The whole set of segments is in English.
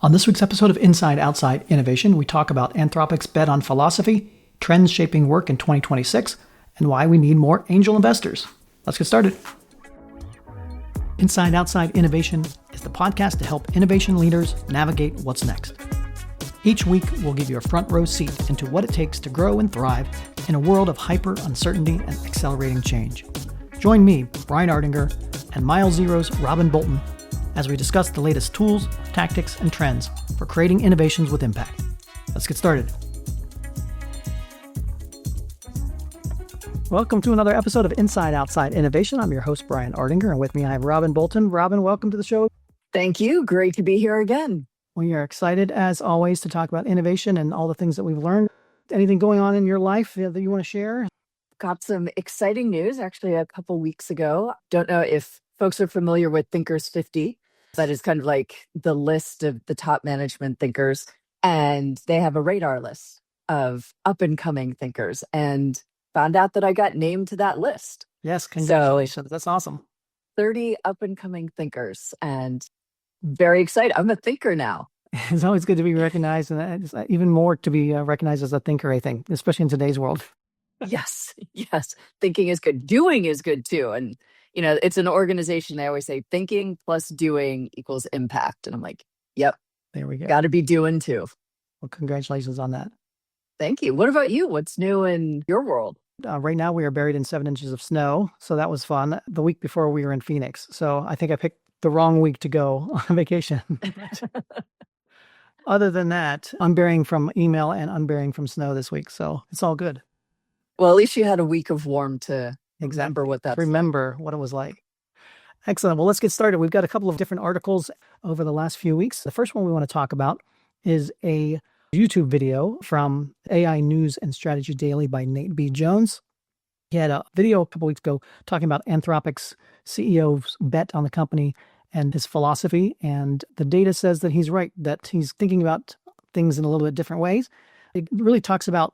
On this week's episode of Inside Outside Innovation, we talk about Anthropic's bet on philosophy, trends shaping work in 2026, and why we need more angel investors. Let's get started. Inside Outside Innovation is the podcast to help innovation leaders navigate what's next. Each week, we'll give you a front row seat into what it takes to grow and thrive in a world of hyper uncertainty and accelerating change. Join me, Brian Ardinger, and Mile Zero's Robyn Bolton as we discuss the latest tools, tactics, and trends for creating innovations with impact. Let's get started. Welcome to another episode of Inside Outside Innovation. I'm your host, Brian Ardinger, and with me I have Robyn Bolton. Robyn, welcome to the show. Thank you. Great to be here again. We are excited, as always, to talk about innovation and all the things that we've learned. Anything going on in your life that you want to share? Got some exciting news actually a couple weeks ago. Don't know if folks are familiar with Thinkers 50. That is kind of like the list of the top management thinkers. And they have a radar list of up and coming thinkers, and found out that I got named to that list. Yes, congratulations. That's awesome. 30 up and coming thinkers, and very excited. I'm a thinker now. It's always good to be recognized, and it's even more to be recognized as a thinker, I think, especially in today's world. Yes. Thinking is good. Doing is good too. And, you know, it's an organization. They always say thinking plus doing equals impact. And I'm like, yep. There we go. Got to be doing too. Well, congratulations on that. Thank you. What about you? What's new in your world? Right now, we are buried in 7 inches of snow. So that was fun. The week before, we were in Phoenix. So I think I picked the wrong week to go on vacation. Other than that, unburying from email and unburying from snow this week. So it's all good. Well, at least you had a week of warm to remember what that's Remember what it was like. Excellent. Well, let's get started. We've got a couple of different articles over the last few weeks. The first one we want to talk about is a YouTube video from AI News and Strategy Daily by Nate B. Jones. He had a video a couple weeks ago talking about Anthropic's CEO's bet on the company and his philosophy. And the data says that he's right, that he's thinking about things in a little bit different ways. It really talks about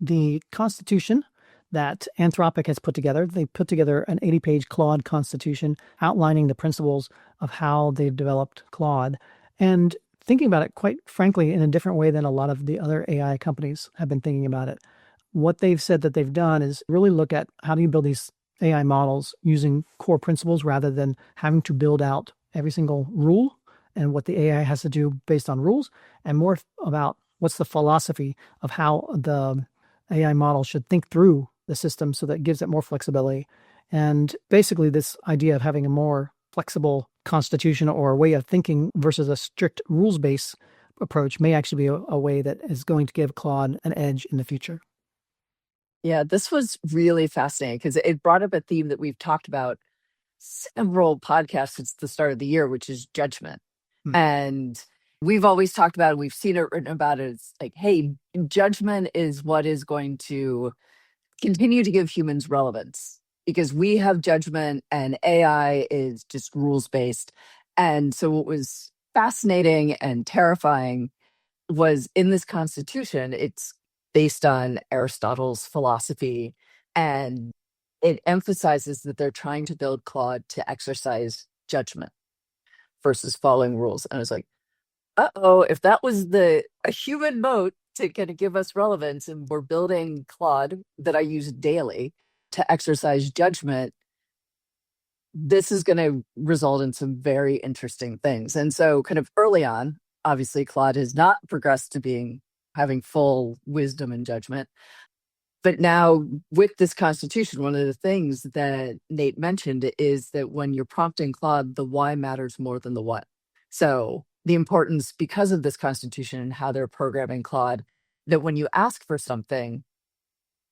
the constitution that Anthropic has put together. They put together an 80-page Claude constitution outlining the principles of how they've developed Claude, and thinking about it, quite frankly, in a different way than a lot of the other AI companies have been thinking about it. What they've said that they've done is really look at how do you build these AI models using core principles rather than having to build out every single rule and what the AI has to do based on rules, and more about what's the philosophy of how the AI model should think through the system so that it gives it more flexibility. And basically this idea of having a more flexible constitution or a way of thinking versus a strict rules-based approach may actually be a way that is going to give Claude an edge in the future. Yeah, this was really fascinating because it brought up a theme that we've talked about several podcasts since the start of the year, which is judgment. And we've always talked about it, we've seen it written about it. It's like, hey, judgment is what is going to continue to give humans relevance because we have judgment and AI is just rules-based. And so what was fascinating and terrifying was in this constitution, it's based on Aristotle's philosophy, and it emphasizes that they're trying to build Claude to exercise judgment versus following rules. And I was like, uh-oh, if that was a human moat to kind of give us relevance, and we're building Claude that I use daily to exercise judgment, this is going to result in some very interesting things. And so kind of early on, obviously Claude has not progressed to having full wisdom and judgment. But now with this constitution, one of the things that Nate mentioned is that when you're prompting Claude, the why matters more than the what. So the importance, because of this constitution and how they're programming Claude, that when you ask for something,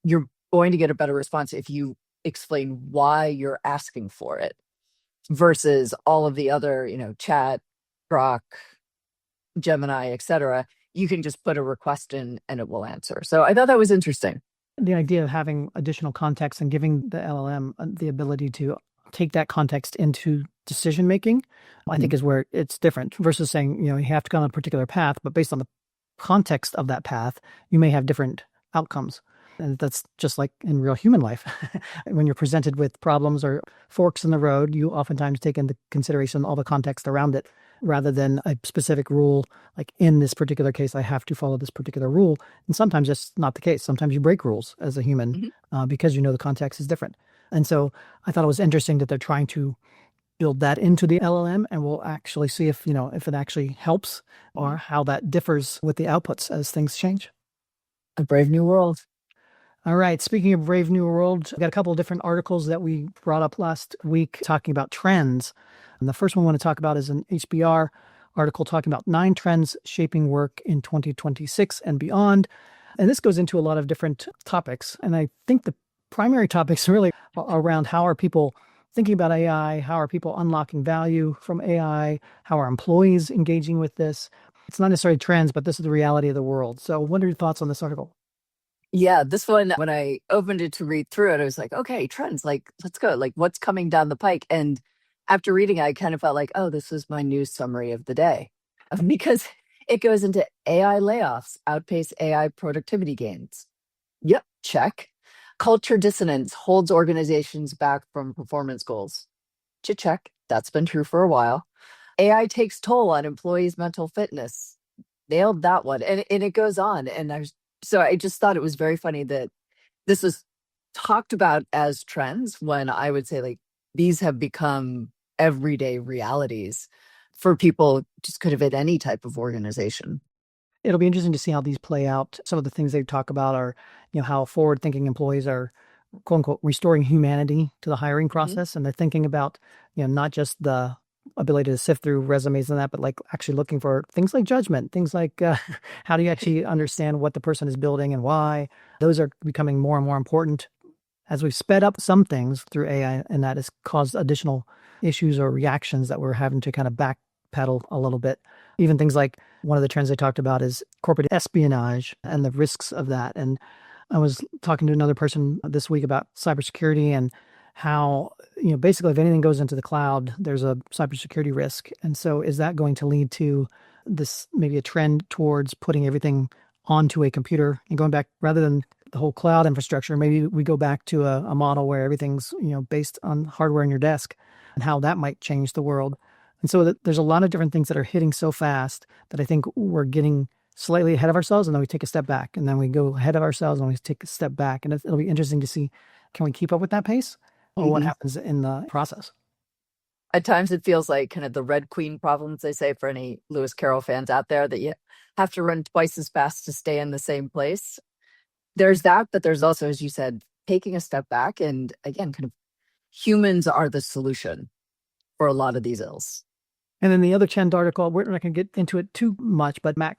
you're going to get a better response if you explain why you're asking for it versus all of the other, Chat, Grok, Gemini, etc. You can just put a request in and it will answer. So I thought that was interesting. The idea of having additional context and giving the LLM the ability to take that context into decision-making, I think is where it's different versus saying, you have to go on a particular path, but based on the context of that path, you may have different outcomes. And that's just like in real human life. When you're presented with problems or forks in the road, you oftentimes take into consideration all the context around it. rather than a specific rule. Like in this particular case, I have to follow this particular rule. And sometimes that's not the case. Sometimes you break rules as a human because you know the context is different. And so I thought it was interesting that they're trying to build that into the LLM, and we'll actually see if it actually helps or how that differs with the outputs as things change. A brave new world. All right. Speaking of Brave New World, we've got a couple of different articles that we brought up last week talking about trends. And the first one we want to talk about is an HBR article talking about 9 trends shaping work in 2026 and beyond. And this goes into a lot of different topics. And I think the primary topics really around how are people thinking about AI, how are people unlocking value from AI, how are employees engaging with this. It's not necessarily trends, but this is the reality of the world. So what are your thoughts on this article? Yeah, this one, when I opened it to read through it, I was like, okay, trends, like, let's go. Like, what's coming down the pike? And after reading it, I kind of felt like, oh, this was my news summary of the day. Because it goes into AI layoffs outpace AI productivity gains. Yep, check. Culture dissonance holds organizations back from performance goals. Check. That's been true for a while. AI takes toll on employees' mental fitness. Nailed that one. And it goes on. And so I just thought it was very funny that this was talked about as trends when I would say like these have become everyday realities for people just kind of at any type of organization. It'll be interesting to see how these play out. Some of the things they talk about are, how forward-thinking employees are, quote unquote, restoring humanity to the hiring process. And they're thinking about, not just the ability to sift through resumes and that, but like actually looking for things like judgment, things like how do you actually understand what the person is building and why. Those are becoming more and more important as we've sped up some things through AI, and that has caused additional issues or reactions that we're having to kind of backpedal a little bit. Even things like one of the trends they talked about is corporate espionage and the risks of that. And I was talking to another person this week about cybersecurity and how, basically if anything goes into the cloud, there's a cybersecurity risk. And so is that going to lead to this, maybe a trend towards putting everything onto a computer and going back rather than the whole cloud infrastructure? Maybe we go back to a model where everything's, based on hardware in your desk, and how that might change the world. And so there's a lot of different things that are hitting so fast that I think we're getting slightly ahead of ourselves, and then we take a step back, and then we go ahead of ourselves and we take a step back. And it'll be interesting to see, can we keep up with that pace, or what happens in the process? At times it feels like kind of the Red Queen problems, they say, for any Lewis Carroll fans out there, that you have to run twice as fast to stay in the same place. There's that, but there's also, as you said, taking a step back. And again, kind of humans are the solution for a lot of these ills. And then the other Chend article, we're not going to get into it too much, but Matt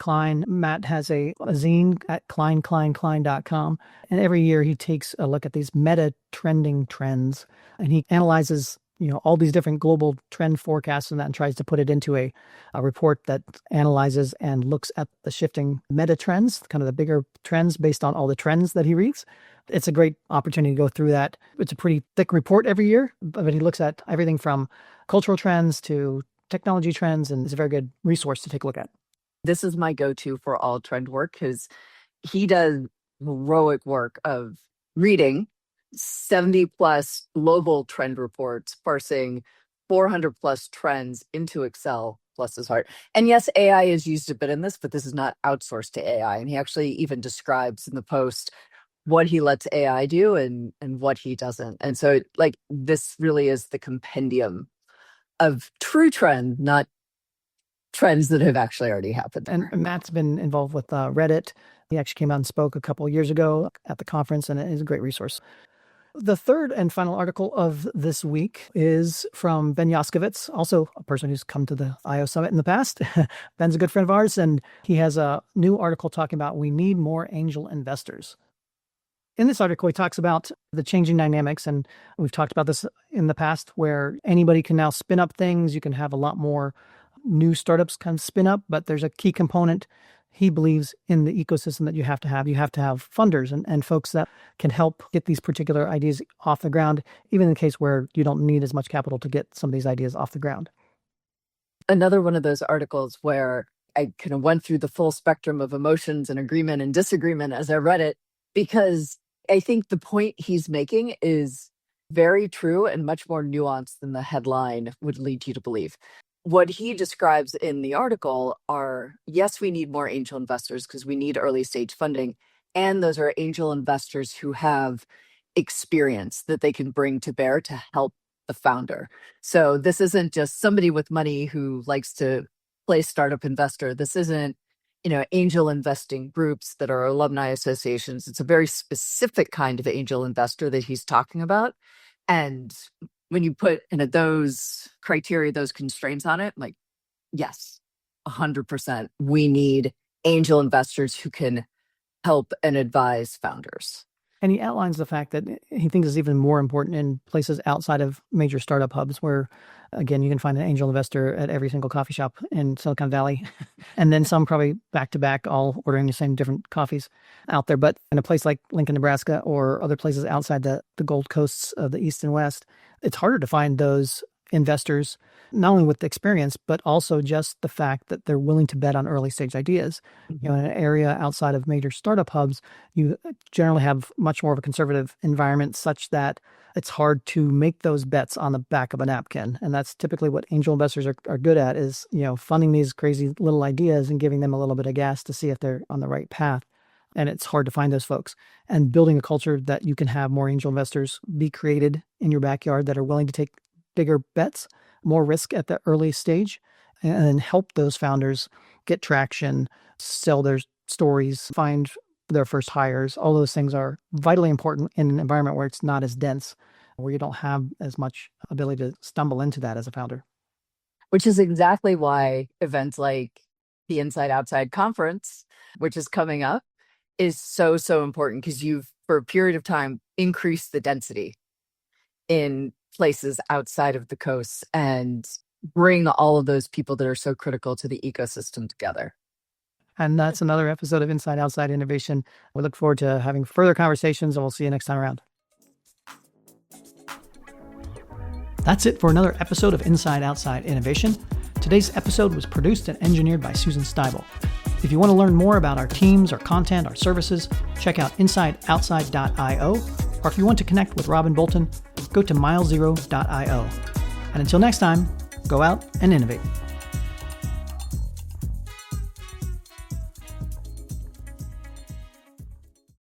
has a zine at kleinklein.com. And every year he takes a look at these meta trending trends, and he analyzes, all these different global trend forecasts and that, and tries to put it into a report that analyzes and looks at the shifting meta trends, kind of the bigger trends based on all the trends that he reads. It's a great opportunity to go through that. It's a pretty thick report every year, but he looks at everything from cultural trends to technology trends, and it's a very good resource to take a look at. This is my go-to for all trend work, because he does heroic work of reading 70 plus global trend reports, parsing 400 plus trends into Excel, bless his heart. And yes, AI is used a bit in this, but this is not outsourced to AI. And he actually even describes in the post what he lets AI do and what he doesn't. And so like this really is the compendium of true trend, not trends that have actually already happened. And Matt's been involved with Reddit. He actually came out and spoke a couple of years ago at the conference, and it is a great resource. The third and final article of this week is from Ben Yoskovitz, also a person who's come to the IO Summit in the past. Ben's a good friend of ours, and he has a new article talking about we need more angel investors. In this article, he talks about the changing dynamics, and we've talked about this in the past, where anybody can now spin up things. You can have a lot more new startups kind of spin up, but there's a key component he believes in the ecosystem that you have to have. You have to have funders and folks that can help get these particular ideas off the ground, even in the case where you don't need as much capital to get some of these ideas off the ground. Another one of those articles where I kind of went through the full spectrum of emotions and agreement and disagreement as I read it, because I think the point he's making is very true and much more nuanced than the headline would lead you to believe. what he describes in the article are, yes, we need more angel investors because we need early stage funding. And those are angel investors who have experience that they can bring to bear to help the founder. So this isn't just somebody with money who likes to play startup investor. This isn't, angel investing groups that are alumni associations. It's a very specific kind of angel investor that he's talking about. And when you put those criteria, those constraints on it, like, yes, 100%, we need angel investors who can help and advise founders. And he outlines the fact that he thinks is even more important in places outside of major startup hubs where, again, you can find an angel investor at every single coffee shop in Silicon Valley. And then some probably back to back, all ordering the same different coffees out there. But in a place like Lincoln, Nebraska, or other places outside the Gold Coasts of the East and West, it's harder to find those investors, not only with experience, but also just the fact that they're willing to bet on early stage ideas. In an area outside of major startup hubs, you generally have much more of a conservative environment such that it's hard to make those bets on the back of a napkin. And that's typically what angel investors are good at, is, funding these crazy little ideas and giving them a little bit of gas to see if they're on the right path. And it's hard to find those folks. And building a culture that you can have more angel investors be created in your backyard that are willing to take bigger bets, more risk at the early stage, and then help those founders get traction, sell their stories, find their first hires. All those things are vitally important in an environment where it's not as dense, where you don't have as much ability to stumble into that as a founder. Which is exactly why events like the Inside Outside Conference, which is coming up, is so, so important, because you've, for a period of time, increased the density in places outside of the coast and bring all of those people that are so critical to the ecosystem together. And that's another episode of Inside Outside Innovation. We look forward to having further conversations, and we'll see you next time around. That's it for another episode of Inside Outside Innovation. Today's episode was produced and engineered by Susan Steibel. If you want to learn more about our teams, our content, our services, check out insideoutside.io. Or if you want to connect with Robyn Bolton, go to milezero.io. And until next time, go out and innovate.